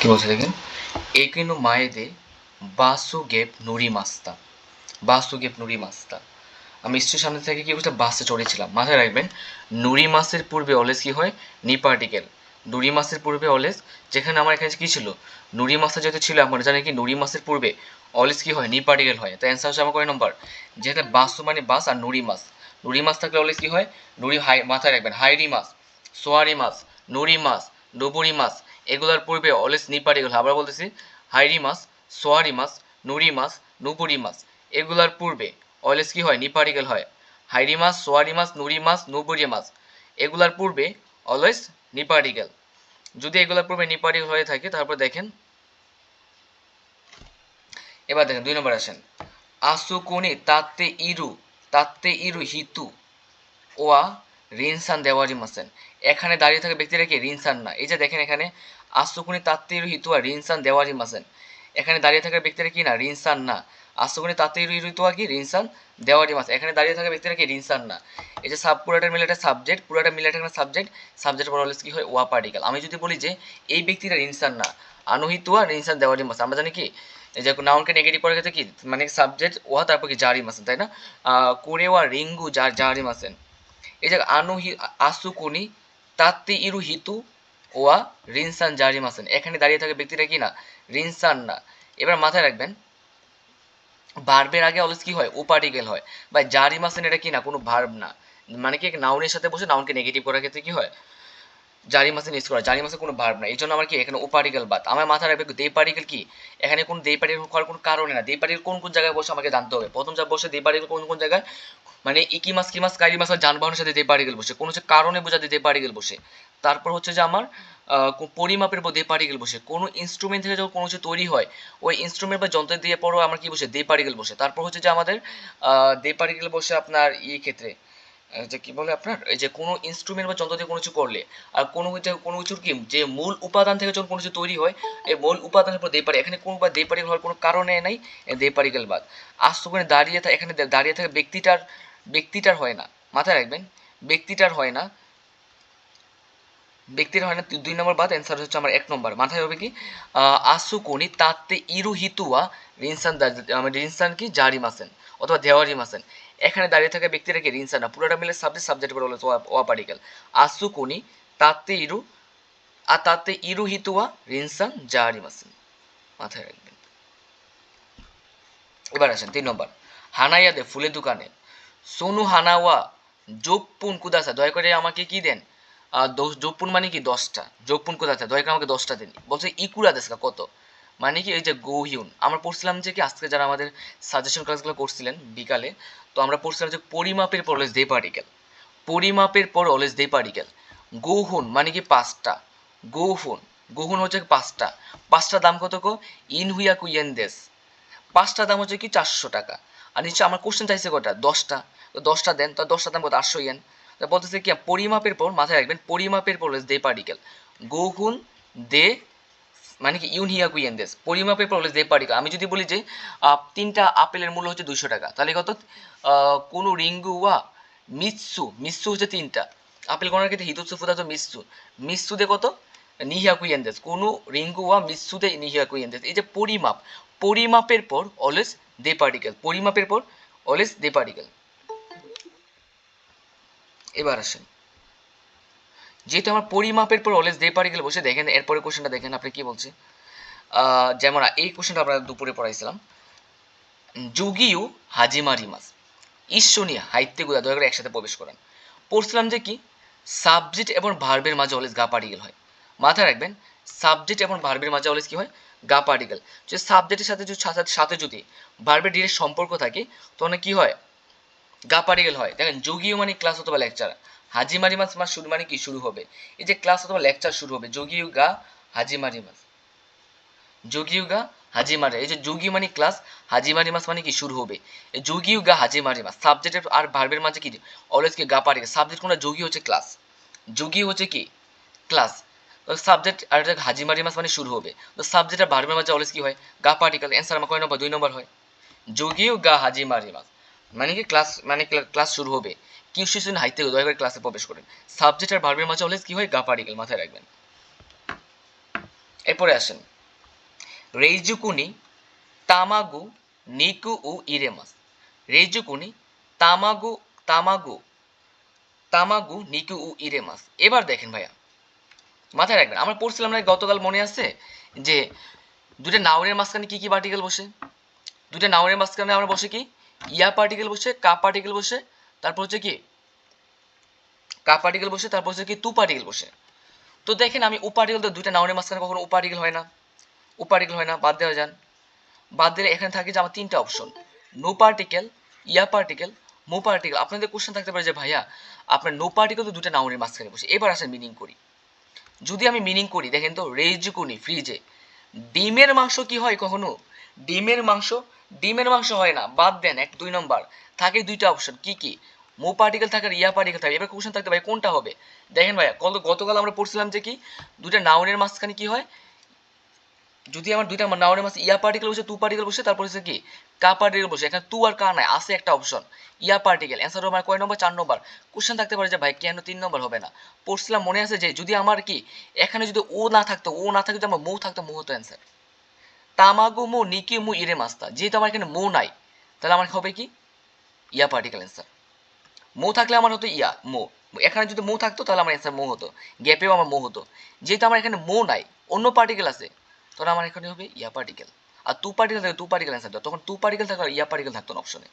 কি বলছে দেখেন, একিনু মায়েদে বাসুগেব নুরি মাস্তা, বাসুগেব নুরি মাস্তা। আমি স্ত্রীর সামনে থেকে কি করতে বাসে চড়েছিলাম। মাথায় রাখবেন নুরি মাসের পূর্বে অলওয়েজ কি হয়, নি পার্টিকেল। নুরি মাসের পূর্বে অলওয়েজ, যেখানে আমার এখানে কি ছিল, নুরি মাসে যেহেতু ছিল, আমরা জানি কি নুরি মাসের পূর্বে অলওয়েজ কি হয়, নি পার্টিকেল হয়। তাই অ্যান্সার হচ্ছে আমার কয় নম্বর, যেটা বাসু মানে বাস আর নুরি মাস। নুরি মাস থাকলে অলওয়েজ কি হয়, নুরি হাই, মাথায় রাখবেন হাইরি মাস, সোয়ারি মাস, নুরি মাস, ডুবুরি মাস, এগুলোর পূর্বে অলওয়েজ নি পার্টিকেল হয়। আবার বলতেছি হাইরি মাস, সোয়ারি মাস, নুরি মাস, নুপুরি মাস, এগুলোর পূর্বে অলওয়েজ কি হয়, নি পার্টিকেল হয়। হাইরি মাস, সোয়ারি মাস, নুরি মাস, নুপুরি মাস, এগুলার পূর্বে অলওয়েজ নি পার্টিকেল। যদি এগুলোর পূর্বে নি পার্টিকেল হয়ে থাকে, তারপর দেখেন, এবার দেখেন 2 নম্বর আসেন, আসুকুনি তাত্তে ইরু হিতু ওয়া রিনসান দেওয়ারি মাসেন। এখানে দাঁড়িয়ে থাকা ব্যক্তিরা কি, রিনসান না। এই যে দেখেন এখানে আসুকুনি তাত্তে ইরু হিতু ওয়া রিনসান দেওয়ারি মাসেন, এখানে দাঁড়িয়ে থাকা ব্যক্তিরা কি না, রিনসান না। আসুকুনি তাত্তে ইরু হিতু ওয়া কি, রিনসান দেওয়ারি মাস, এখানে দাঁড়িয়ে থাকা ব্যক্তিরা কি, রিনসান না। এই যে সাব পুরাটা মিলে একটা সাবজেক্ট, পুরাটা মিলে একটা সাবজেক্ট, সাবজেক্টের পর অলওয়েজ কি হয়, ওয়া পার্টিকেল। আমি যদি বলি যে এই ব্যক্তিরা রিনসান না, আনুহিতুয়া রিনসান দেওয়ারি মাস, আমরা জানি কি এই যে নাউনকে নেগেটিভ করার ক্ষেত্রে কি, মানে সাবজেক্ট ওয়া তারপর কি জারি মাসেন, তাই না। কোরে ওয়া রিঙ্গু জারি মাসেন। এই যে আসুকুনি তাত্তি ইরু হিতু ওয়া রিনসান জারি মাসেন, এখানে দাঁড়িয়ে থাকা ব্যক্তিরা কি না, রিনসান না। এবার মাথায় রাখবেন ভার্বের আগে অলওয়েজ কি হয়, ও পার্টিকেল হয়। বা জারি মাসেন এটা কি না, কোনো ভার্ব না, মানে কি নাউনের সাথে বসে নাউনকে নেগেটিভ করার ক্ষেত্রে কি হয়, জারি মাসে ইউজ করা, জারি মাসে কোনো ভার্ব না, এই জন্য আমার কি এখানে ও পার্টিকেল বাদ। আমার মাথায় রাখবে দে পার্টিকেল কি, এখানে কোন দে পার্টিকেল করার কোনো কারণে না। দে পার্টিকেল কোন কোন জায়গায় বসে আমাকে জানতে হবে। প্রথম যা বসে দে পার্টিকেল কোন কোন জায়গায়, মানে ইকিমাস কিমাস কাইরিমাস আর যানবাহনের সাথে দে পার্টিকেল বসে, কোনো হচ্ছে কারণে বোঝাতে দে পার্টিকেল বসে। তারপর হচ্ছে যে আমার পরিমাপের পর দে পার্টিকেল বসে, কোনো ইনস্ট্রুমেন্ট থেকে যখন কোনো কিছু তৈরি হয়, ওই ইনস্ট্রুমেন্ট বা যন্ত্র দিয়ে পরও আমার কি বসে, দে পার্টিকেল বসে। তারপর হচ্ছে যে আমাদের দে পার্টিকেল বসে আপনার ক্ষেত্রে যে কি বলে আপনার, এই যে কোনো ইনস্ট্রুমেন্ট বা যন্ত্র দিয়ে কোনো কিছু করলে, আর কোনো কিছুর কি যে মূল উপাদান থেকে যখন কোনো কিছু তৈরি হয়, এই মূল উপাদানের উপর দে পারি, এখানে কোনো বা দে পার্টিকেল হওয়ার কোনো কারণে নাই, দে পার্টিকেল বাদ। আজ তো ওখানে দাঁড়িয়ে থাকে, এখানে দাঁড়িয়ে থাকা ব্যক্তিটার হয় না, মাথায় রাখবেন ব্যক্তিটার হয় না, ব্যক্তির হয় না। 2 নম্বর বাদ, অ্যান্সার হচ্ছে আমার 1 নম্বর। মাথায় হবে কি, আসুকুনি তাতে ইরু হিতুয়া রিনসান রিনসান কি জারি মাসেন অথবা দেওয়ারি মাসেন, এখানে দাঁড়িয়ে থাকা ব্যক্তিরা কি, রিনসান না। পুরোটা মিলে সাবজেক্ট বলে ওয়া পার্টিকেল। আসুকুনি তাতে ইরু আর তাতে ইরু হিতুয়া রিনসান জারি মাসেন, মাথায় রাখবেন। এবার আসেন 3 নম্বর, হানাইয়াদে ফুলের দোকানে সোনু হানাওয়া যোগপুন কুদাসা, দয়া করে আমাকে কি দেন, যোগপুন মানে কি 10টা, যোগপুন কুদাসা, দয়া করে আমাকে 10টা দিন। বলছে ইকুরা দেশকা কত, মানে কি এই যে গোহিউন। আমরা পড়ছিলাম যে কি আজকে যারা আমাদের সাজেশন ক্লাসগুলো করছিলেন বিকালে, তো আমরা পড়ছিলাম যে পরিমাপের পর অলওয়েজ দে পার্টিকেল, পরিমাপের পর অলওয়েজ দে পার্টিকেল। গোহুন মানে কি 5টা, গোহুন, গোহুন হচ্ছে 5টা, 5টা দাম কত গো, ইনহুইয়া কুইয়েন দেশ, 5টা দাম হচ্ছে কি 400 টাকা। আর নিশ্চয় আমার কোশ্চেন চাইছে কটা, 10টা, তো 10টা দেন, তো 10টা দাম কত, 800 ইয়েন। তো বলতেছে কি পরিমাপের পর, মাথায় রাখবেন পরিমাপের পর দে পার্টিকেল, গোহুন দে মানে কি ইউন হিয়া কুইয়েন দেশ, পরিমাপের পর দে পার্টিকেল। আমি যদি বলি যে 3টা আপেলের মূল্য হচ্ছে 200 টাকা, তাহলে কত, কোনো রিঙ্গু ওয়া মিৎসু, মিৎসু হচ্ছে 3টা আপেল গণনার ক্ষেত্রে হিতুৎসু ফুদা তো মিৎসু, মিৎসু দে কত, নিহিয়া কুইয়েন দেশ, কোনো রিঙ্গু ওয়া মিৎসু দে নিহিয়া কুইয়েন দেশ। এই যে পরিমাপ, পরিমাপের পর অলওয়েজ দে পার্টিকেল, পরিমাপের পর অলওয়েজ দে পার্টিকেল। এবার আসেন, যেহেতু আমার পরিমাপের পর অলওয়েজ দে পার্টিকেল বসে, দেখেন এরপরে কোশ্চেনটা দেখেন আপনি কি বলছে। যেমন এই কোশ্চেনটা আমরা দুপুরে পড়াইছিলাম, যুগিউ হাজিমারিমাস, ঈশ্বনী হাইত্যেগুলা দয়া করে একসাথে প্রবেশ করেন। পড়ছিলাম যে কি সাবজেক্ট এবং ভার্বের মাঝে অলওয়েজ গা পার্টিকেল হয়। মাথায় রাখবেন সাবজেক্ট এবং ভার্বের মাঝে অলওয়েজ কি হয়, গা পার্টিকেল। যে সাবজেক্টের সাথে যদি ভার্বের ডিরেক্ট সম্পর্ক থাকে, তখন কি হয়, গা পার্টিকেল হয়। দেখেন যোগীয় মানে ক্লাস অথবা লেকচার, হাজিমারি মাস মাস শুরু মানে কি শুরু হবে, এই যে ক্লাস অথবা লেকচার শুরু হবে, যোগীয় গা হাজিমারি মাস, যোগীয় গা হাজিমারি, এই যে যোগী মানে ক্লাস, হাজিমারি মাস মানে কি শুরু হবে, এই যোগীয় গা হাজিমারি মাস, সাবজেক্টের আর ভার্বের মাঝে কি অলওয়েজ কি গা পার্টিকেল। সাবজেক্ট কোনটা, যোগী হচ্ছে ক্লাস, যোগী হচ্ছে কি ক্লাস, সাবজেক্ট আর হাজিমারি মাস মানে শুরু হবে, তো সাবজেক্ট আর ভার্বের মাঝে অলওয়েজ কি হয়, গা পার্টিকেল। অ্যান্সার আমার কয় নম্বর, 2 নম্বর হয়। যোগীয় গা হাজিমারি মাস মানে কি ক্লাস, মানে ক্লাস শুরু হবে, কিউসিসন হাইতে দয়া করে ক্লাসে প্রবেশ করেন। সাবজেক্ট আর ভার্বের মাঝে অলওয়েজ কি হয়, গা পার্টিকেল, মাথায় রাখবেন। এরপরে আসেন রেইজুকুনি তামাগু নিকু উ ইরেমাস। রেইজুকুনি তামাগু তামাগু তামাগু নিকু উ ইরেমাস। এবার দেখেন ভাইয়া, মাথায় রাখবেন, আমরা পড়ছিলাম না গতকাল, মনে আছে যে দুটো নাউনের মাঝখানে কি কি পার্টিকেল বসে? দুটো নাউনের মাঝখানে আমরা বসে কি ইয়া পার্টিকেল বসে, কা পার্টিকেল বসে, তারপর হচ্ছে কি কা পার্টিকেল বসে, তারপর হচ্ছে কি তু পার্টিকেল বসে। তো দেখেন আমি ও পার্টিকেল, তো দুইটা নাউনের মাঝখানে কখনো ও পার্টিকেল হয় না, ও পার্টিকেল হয় না, বাদ দেওয়া যান। বাদ দিলে এখানে থাকে যে আমার তিনটা অপশন, নো পার্টিকেল, ইয়া পার্টিকেল, মো পার্টিকেল। আপনাদের কোশ্চেন থাকতে পারে যে ভাইয়া আপনার নো পার্টিকেল তো দুটো নাউনের মাঝখানে বসে। এবার আসেন মিনিং করি। যদি আমি মিনিং করি, দেখেন তো রেইজুকুনি ফ্রিজে ডিমের মাংস কি হয় কখনো? ডিমের মাংস, ডিমের মাংস হয় না, বাদ দেন। 1 2 নম্বর থাকে দুইটা অপশন, কি কি? মো পার্টিকেল থাকে আর ইয়া পার্টিকেল থাকে। এবার কোশ্চেন থাকতে ভাই কোনটা হবে? দেখেন ভাইয়া গতকাল আমরা পড়ছিলাম যে কি দুইটা নাউনের মাঝখানে কি হয়, যদি আমার দুইটা নাউনের মাঝে ইয়া পার্টিকেল বসে, তু পার্টিকেল বসে, তারপর হচ্ছে কি কা পার্টিকেল বসে। এখানে তু আর কা নাই, আছে একটা অপশন ইয়া পার্টিকেল। অ্যান্সার হবে কয় নম্বর? 4 নম্বর। কোশ্চেন থাকতে পারে যে ভাই কেন 3 নম্বর হবে না? পড়ছিলাম মনে আছে যে যদি আমার কি এখানে যদি ও না থাকতো, ও না থাকতো, আমার মৌ থাকতো, মৌ হতো অ্যান্সার। তামাগো মো নিকি মু ইরে মাস্তা, যেহেতু আমার এখানে মো নাই, তাহলে আমার হবে কি ইয়া পার্টিকেল অ্যান্সার। মো থাকলে আমার হতো ইয়া মো, এখানে যদি মো থাকতো তাহলে আমার অ্যান্সার মো হতো, গ্যাপেও আমার মো হতো। যেহেতু আমার এখানে মো নাই, অন্য পার্টিকেল আছে, তাহলে আমার এখানে হবে ইয়া পার্টিকেল। আর তু পার্টিকেল থাকলে তু পার্টিকেল অ্যান্সার দাও, তখন তু পার্টিকেল থাকলে আর ইয়া পার্টিকেল থাকতো না অপশনে।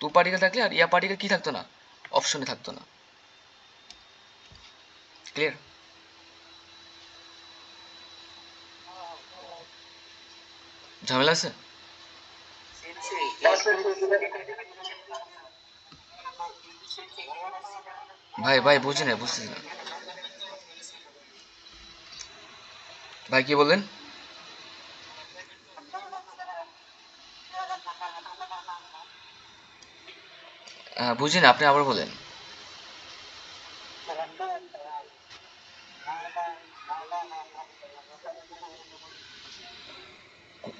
তু পার্টিকেল থাকলে আর ইয়া পার্টিকেল কি থাকতো না? অপশনে থাকতো না। ক্লিয়ার? ঝামেলা আছে? ভাই ভাই বুঝি না, বুঝতেছি না ভাই, কি বললেন? বুঝি না, আপনি আবার বলেন।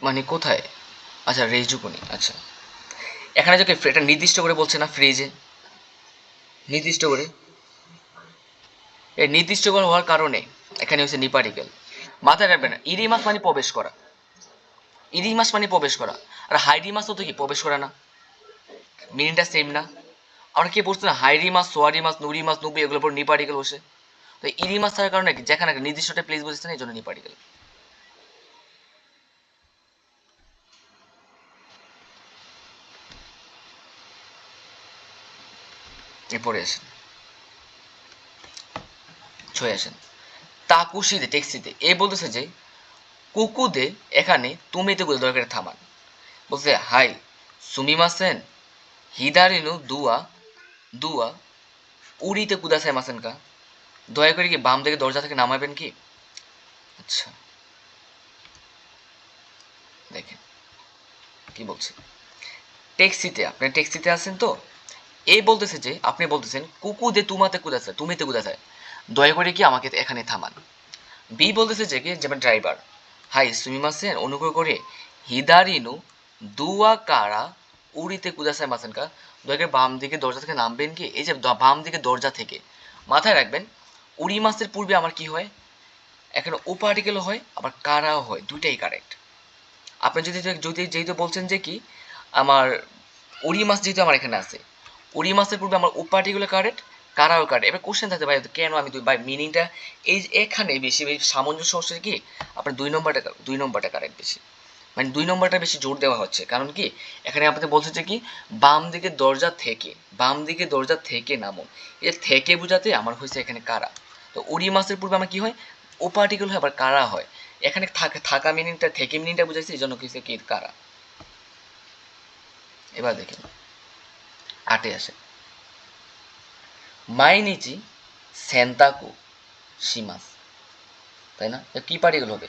মানে কোথায়? আচ্ছা রেজুকুনি, আচ্ছা। এখানে যে এটা নির্দিষ্ট করে বলছে না ফ্রিজে, নির্দিষ্ট করে, এই নির্দিষ্ট করে হওয়ার কারণে এখানে হচ্ছে নি পার্টিকেল। মাথায় রাখবেন না, ইরিমাস মানে প্রবেশ করা, ইরিমাস মানে প্রবেশ করা, আর হাইরিমাস তো কি প্রবেশ করা না? মিনিংটা সেম না? আমরা কি বলছি না হাইরি মাছ, সোয়ারি মাছ, নুরি মাছ, নুবি, এগুলোর উপর নি পার্টিকেল বসে। তো ইরি মাছ থাকার কারণে কি যেখানে নির্দিষ্টটা প্লেস বসেছে না, এই জন্য নি পার্টিকেল। এরপরে আসেন, ছয় আসেন। তাকুশিতে টেক্সিতে এ বলতেছে যে কুকুদে এখানে তুমিতে গুলো দরকার থামান। বলছে হাই সুমিমাসেন হিদারিনু দুয়া দুয়া উড়িতে কুদাসাই মাসেন কা, দয়া করে কি বাম দিকে দরজা থেকে নামাবেন কি? আচ্ছা দেখেন কি বলছে। ট্যাক্সিতে, আপনি ট্যাক্সিতে আছেন তো, এই বলতেছে যে আপনি বলতেছেন কুকুদে তুমাতে কুদাসায়, তুমিতে কুদাসায়, দয়া করে কি আমাকে এখানে থামান। বি বলতেছে যে কি যেমন ড্রাইভার, হাই সুমিমাসেন অনুগ্রহ করে হিদারিনু দুয়া কারা উড়িতে কুদাসায় মাসেনকা, দয়া করে বাম দিকে দরজা থেকে নামবেন কি? এই যে বাম দিকে দরজা থেকে, মাথায় রাখবেন উড়ি মাসের পূর্বে আমার কি হয়, এখানে ও পার্টিকেল হয় আবার কারাও হয়, দুইটাই কারেক্ট। আপনি যদি যদি যেহেতু বলছেন যে কি আমার উড়ি মাছ যেহেতু আমার এখানে আছে, উড়ি মাছের পূর্বে আমার ও পার্টিকুলার কারেক্ট, কারাও কারেক্ট। এবার কোশ্চেন থাকতে পারে কেন আমি দুই, ভাই মিনিংটা এই এখানে বেশি বেশি সামঞ্জস্য হচ্ছে কি আপনার 2 নম্বরটা, 2 নম্বরটা কারেক্ট বেশি, মানে 2 নম্বরটা বেশি জোর দেওয়া হচ্ছে। কারণ কি এখানে আপনাদের বলছে যে কি বাম দিকে দরজা থেকে, বাম দিকে দরজা থেকে নামুন, এই থেকে বোঝাতে আমার হয়েছে এখানে কারা। তো উড়ি মাছের পূর্বে আমার কি হয় ও পার্টিকুল হয় আবার কারা হয়, এখানে থাকা মিনিংটা থেকে মিনিংটা বুঝাইছে, এই জন্য কি হচ্ছে কি কারা। এবার দেখেন আটে আসে, মাইনিচি সেন্তাকু শিমাস, তাই না? কি পার্টিকেল হবে?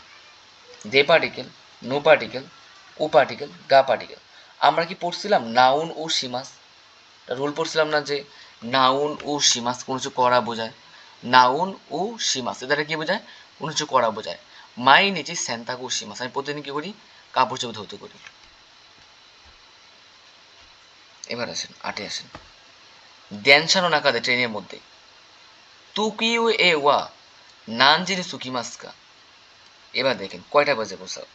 দে পার্টিকেল, নো পার্টিকেল, ও পার্টিকেল, গা পার্টিকেল। আমরা কি পড়ছিলাম নাউন ও শিমাস, রুল পড়ছিলাম না যে নাউন ও শিমাস কোনো কিছু করা বোঝায়, নাউন ও শিমাস এটা কি বোঝায়? কোনো কিছু করা বোঝায়। মাই নিচি সেন্তাকু শিমাস, আমি প্রতিদিন কি করি কাপড় চোপড় ধৌত করি। এবার আসেন আটে আসেন, দ্যানসানো নাকাদে ট্রেনের মধ্যে, トキウエは何時に着きますか? এবার দেখেন কয়টা বাজে পৌঁছাও।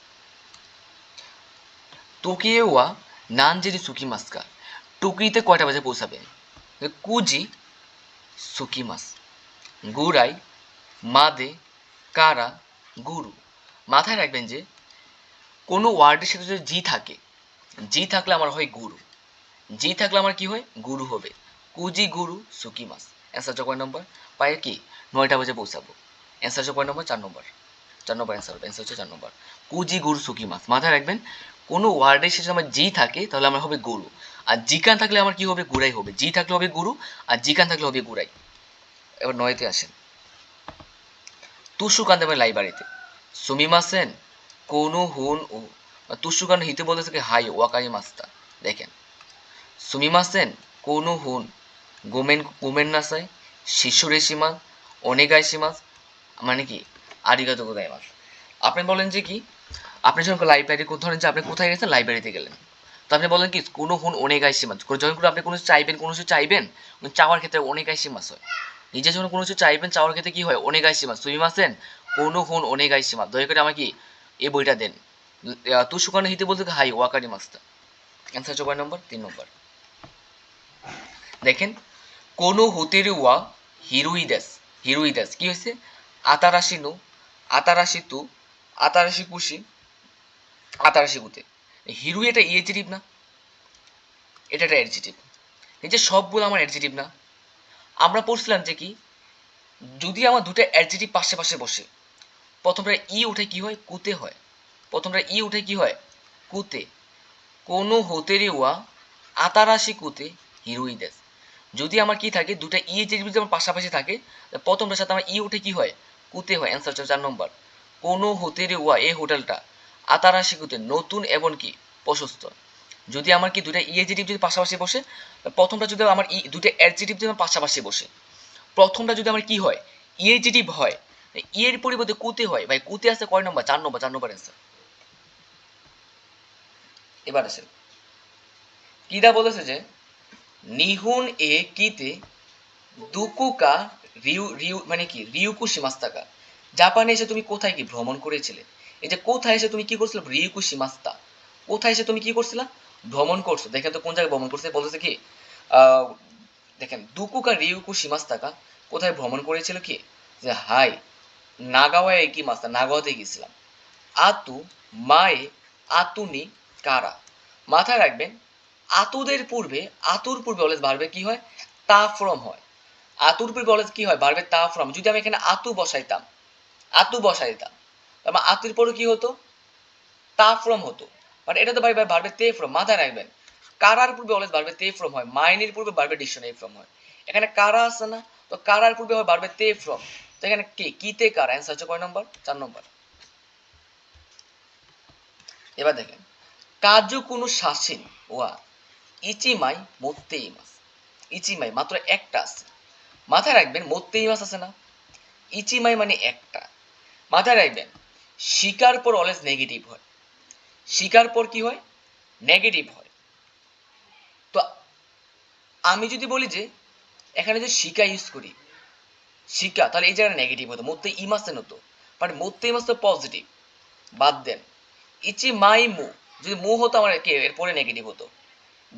টোকিও ওয়া নানজেরি সুকি মাস্কা, টোকিতে কয়টা বাজে পৌঁছাবে? কুজি সুকি মাস, গুরাই, মাদে, কারা, গুরু। মাথায় রাখবেন যে কোনো ওয়ার্ডের সাথে যদি জি থাকে, জি থাকলে আমার হয় গুরু, জি থাকলে আমার কি হয়? গুরু হবে। কুজি গুরু সুকি মাস। অ্যান্সার হচ্ছে কয় নম্বর? পায়ে কি 9টা বাজে পৌঁছাবো। অ্যান্সার হচ্ছে কয় নম্বর? 4 নম্বর। 4 নম্বর অ্যান্সার হবে। অ্যান্সার হচ্ছে 4 নম্বর। কুজি গুরু সুকি মাস। মাথায় রাখবেন কোনো ওয়ার্ডের শেষে আমার জি থাকে তাহলে আমার হবে গুরু, আর জিকান থাকলে আমার কি হবে? গুরাই হবে। জি থাকলে হবে গুরু, আর জিকান থাকলে হবে গুরাই। এবার 9তে আসেন। তুসুকান দেবেন লাইব্রেরিতে সুমিমাসেন কোনো হুন ও, তুসুকান হিতে বলতেছে কি হাই ওয়াকারি মাস্তা। দেখেন সুমিমাসেন কোনো হুন গোমেন গোমেন নাসাই শিশুরে সীমা অনেগাই সীমা, মানে কি আরিগাতো গোজাইমাস। আপনি বলেন যে কি আপনি যখন লাইব্রেরি ধরেন যে আপনি কোথায় গেছেন? লাইব্রেরিতে গেলেন, তো আপনি বলেন কি কোনো হুন অনেগাই সীমা, যখন করে আপনি কোনো চাইবেন, কোনো কিছু চাইবেন, চাওয়ার ক্ষেত্রে অনেগাই সীমাস হয়। নিজে যখন কোনো কিছু চাইবেন চাওয়ার ক্ষেত্রে কি হয়? অনেগাই সীমা সুমিমাসেন কোনো হুন অনেগাই সীমা, দয়া করে আমাকে এই বইটা দেন। তুই সুকানে হিতে বলতে হাই ওয়াকারি মাস্তা। অ্যান্সার হচ্ছে কয় নম্বর? 3 নম্বর। দেখেন কোনো হোতের ওয়া হিরুইদাস, হিরুইদাস কি হয়েছে? আতারাশি নো, আতারাশি তু, আতারাশি কুশি, আতারাশি কুতে। হিরুই এটা ইয়েজিটিভ না? এটা একটা অ্যাডজেটিভ। এই যে সবগুলো আমার অ্যাডজেটিভ না? আমরা পড়ছিলাম যে কি যদি আমার দুটো অ্যাডজেটিভ পাশে পাশে বসে, প্রথমটা ই উঠে কি হয়? কুতে হয়। প্রথমটা ই উঠে কি হয়? কুতে। কোনো হোতেরি ওয়া আতারাশি কুতে হিরুইদাস। যদি আমার কি থাকে দুটা ই যে যদি আমার পাশাপাশি থাকে, প্রথমটার সাথে আমার ই উঠে কি হয়? কুতে হয়। অ্যান্সার হচ্ছে 4 নম্বর। কোনো হোতেরি ওয়া এই হোটেলটা আতারাশি কুতে নতুন এবং কি প্রশস্ত। যদি আমার কি দুটা ইএজিটিভ যদি পাশাপাশি বসে, প্রথমটা যদি আমার দুটো অ্যাডজেটিভ যদি আমার পাশাপাশি বসে, প্রথমটা যদি আমার কি হয়? ইএজিটিভ হয়, এর পরিবর্তে কুতে হয়। ভাই কুতে আছে কয় নম্বর? 4 নম্বর। 4 নম্বর অ্যান্সার। এবার আসেন কিদা বলেছে যে নিহুন এ কিতে দুকুকা রিউ রিউ মানে কি রিউকু সীমাস্তাকা, জাপানে এসে তুমি কোথায় কি ভ্রমণ করেছিলে? এই যে কোথায় এসে তুমি কি করছিলে? রিউকু সীমাস্তা। কোথায় এসে তুমি কি করছিলা? ভ্রমণ করছো। দেখেন তো কোন জায়গায় ভ্রমণ করছে? বলতেছে কি আহ, দেখেন দুকুকা রিউকু সীমাস্তাকা, কোথায় ভ্রমণ করেছিল? কি যে হাই নাগাওয়ায় কি মাস্তা, নাগাওয়াতে গেছিলাম। আতু মায়ে আতুনি কারা। মাথায় রাখবেন আতুদের পূর্বে, আতুর পূর্বে অলওয়েজ ভার্বে কি হয়? তা ফ্রম হয়। আতুর পূর্বে অলওয়েজ কি হয়? ভার্বে তা ফ্রম। যদি আমি এখানে আতু বসাইতাম, আতু বসাইতাম, তারপর আতুর পরে কি হতো? তা ফ্রম হতো। বাট এটা তো ভাই ভাই ভার্বে তে ফ্রম। মাথায় রাখবেন কারার পূর্বে অলওয়েজ ভার্বে তে ফ্রম হয়, মাইনের পূর্বে ভার্বে ডিকশনারি ফ্রম হয়। এখানে কারা আছে না, তো কারার পূর্বে হয় ভার্বে তে ফ্রম। তো এখানে কি কিতে কারা। অ্যান্সার হচ্ছে কয় নম্বর? 4 নম্বর। এবার দেখেন কাজু কোনো শাসিন ওয়া ইচিমাই মোত্তে ইমাস। ইচিমাই মাত্র একটা আছে। মাথায় রাখবেন মোত্তে ইমাস আছে না, ইচিমাই মানে একটা। মাথায় রাখবেন শিকার পর অলওয়েজ নেগেটিভ হয়। শিকার পর কি হয়? নেগেটিভ হয়। তো আমি যদি বলি যে এখানে যে শিকা ইউজ করি, শিকা, তাহলে এই জায়গায় নেগেটিভ হতো, মোত্তে ইমাসেন হতো। বাট মোত্তে ইমাস তো পজিটিভ, বাদ দেন। ইচি মাই মু, যদি মু হতো আমার কি এরপরে নেগেটিভ হতো।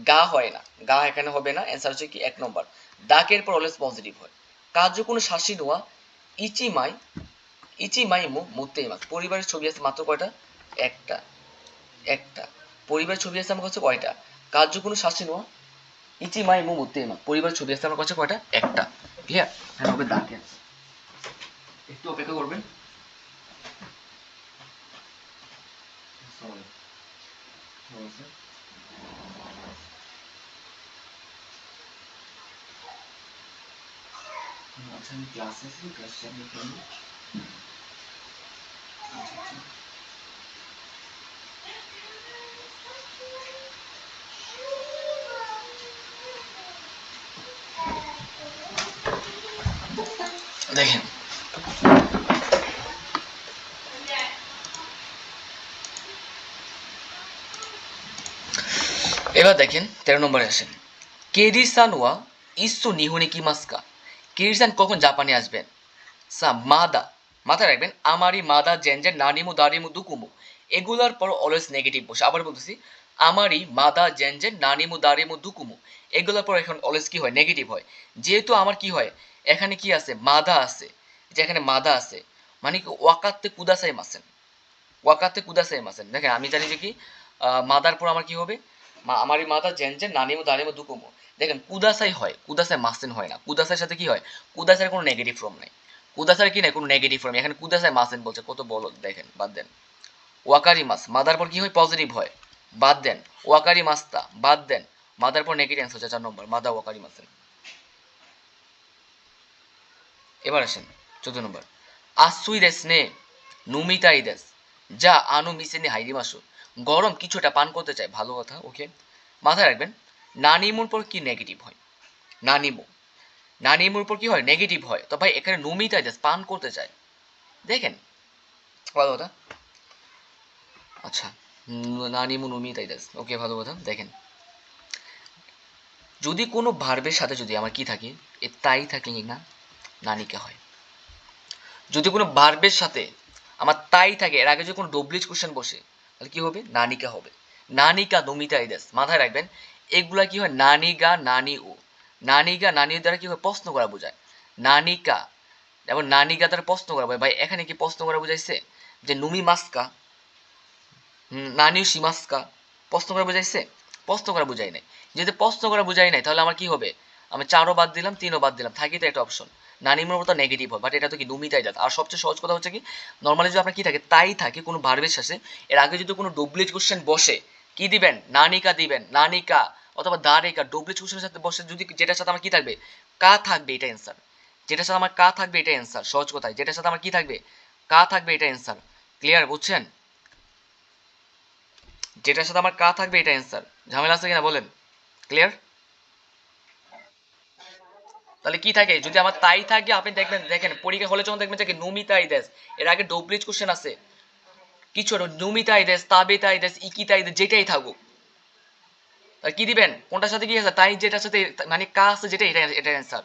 গা হয় না, গা এখানে হবে না। অ্যান্সার হচ্ছে কি 1 নম্বর। ডাকের পর অলওয়েজ পজিটিভ হয়। কাজ কোনো শাসি নোয়া ইচিমাই, ইচিমাই মু মুত্তে ইমাস। পরিবারের ছবি আছে মাত্র কয়টা? একটা, একটা। পরিবারের ছবি আছে আমার কাছে কয়টা? কাজ কোনো শাসি নোয়া ইচিমাই মু মুত্তে ইমাস। পরিবারের ছবি আছে আমার কাছে কয়টা? একটা। ক্লিয়ার? হ্যাঁ হবে ডাকে। একটু অপেক্ষা করবেন। আচ্ছা আমি ক্লাসে আছি, ক্লাসে আমি করবো। দেখেন এবার দেখেন 13 নম্বরে আসেন। কেরিসান ওয়া ইসু নিহুনে কি মাস্কা। কেরিসান কখন জাপানে আসবেন? সা মাদা মাথায় রাখবেন আমারি মাদা জেনজেন নানিমু দারিমু দুকুমু এগুলার পর অলওয়েজ নেগেটিভ বসে। আবার বলতেছি আমারি মাদা জেনজেন নানিমু দারিমু দুকুমু এগুলোর পর এখন অলওয়েজ কি হয় নেগেটিভ হয়। যেহেতু আমার কি হয় এখানে কি আছে মাদা আছে, যে এখানে মাদা আছে মানে কি ওয়াকাতে কুদাসাই মাসেন, ওয়াকাতে কুদাসাই মাসেন। দেখেন আমি জানি যে কি মাদার পর আমার কি হবে আমারই মাদা জেনজেন নানিমু দারিমু দুকুমু। দেখেন কুদাসাই হয়, কুদাসাই মাসেন হয় না। কুদাসার সাথে কি হয় কুদাসার কোনো নেগেটিভ ফর্ম নাই, কুদাসার কি নাই কোনো নেগেটিভ ফর্ম। এখানে কুদাসাই মাসেন বলছে, কত বলো দেখেন বাদ দেন। ওয়াকারি মাস মাদার পর কি হয় পজিটিভ হয়, বাদ দেন। ওয়াকারি মাস্তা বাদ দেন, মাদার পর নেগেটিভ অ্যান্সার হচ্ছে 4 নম্বর মাদা ওয়াকারি মাসেন। এবার আসেন 14 নম্বর আসুই দেস নে নুমিতাই দেস যা আনু মিসেনি হাইরি মাসু গরম কিছুটা পান করতে চাই, ভালো কথা ওকে। মাথায় রাখবেন নানিমুর পর কি নেগেটিভ হয়, নানিমু, নানিমুর পর কি হয় নেগেটিভ হয়, তো ভাই এখানে নুমিতাই দেস পান করতে চায়। দেখেন ভালো কথা, আচ্ছা নানিমু নুমিতাই দেস ওকে ভালো কথা। দেখেন যদি কোনো ভার্বের সাথে যদি আমার কি থাকে এ তাই থাকলে না নানিকা হয়। যদি কোনো ভার্বের সাথে আমার তাই থাকে এর আগে যদি কোনো ডব্লিউএইচ কোশ্চেন বসে তাহলে কি হবে নানিকা হবে। নানিকা নমিতা ইদেস মাথায় রাখবেন এগুলা কি হয় নানিগা নানি ও, নানিগা নানির দ্বারা কি হয় প্রশ্ন করা বোঝায়। নানিকা যেমন নানিগা দ্বারা প্রশ্ন করা বোঝায়। ভাই এখানে কি প্রশ্ন করা বোঝাইছে যে নুমি মাস্কা নানিও শিমাস্কা প্রশ্ন করা বোঝাইছে, প্রশ্ন করা বোঝাই নাই। যদি প্রশ্ন করা বোঝাই নাই তাহলে আমার কি হবে আমি 4ও বাদ দিলাম 3ও বাদ দিলাম, থাকি তো একটা অপশন নানিমোর মতো নেগেটিভ হয়, বাট এটা তো কি নুমিতাই যাত। আর সবচেয়ে সহজ কথা হচ্ছে কি নর্মালি যদি আপনার কি থাকে তাই থাকে কোনো ভার্বের সাথে এর আগে যদি কোনো ডব্লিউএইচ কোশ্চেন বসে কি দিবেন নানিকা দিবেন, নানিকা অথবা দাঁড়িকা ডব্লিউএইচ কোশ্চেনের সাথে বসে যদি যেটার সাথে আমার কি থাকবে কা থাকবে এটা অ্যান্সার, যেটার সাথে আমার কা থাকবে এটা অ্যান্সার। সহজ কথায় যেটার সাথে আমার কি থাকবে কা থাকবে এটা অ্যান্সার। ক্লিয়ার বুঝছেন, যেটার সাথে আমার কা থাকবে এটা অ্যান্সার। ঝামেলা আছে কিনা বলেন, ক্লিয়ার। তাহলে কি থাকে যদি আমার তাই থাকে আপনি দেখবেন দেখেন পরীক্ষা হলে যখন দেখবেন যে নমিতাই দেশ এর আগে ডব্লিউএইচ কোশ্চেন আছে কিছু নমিতাই দেশ তাবেতাই দেশ ইকিতাই দেশ যেটাই থাকুক আর কি দিবেন কোনটার সাথে কি আছে তাই যেটার সাথে মানে কা আছে যেটা এটা এটা অ্যান্সার।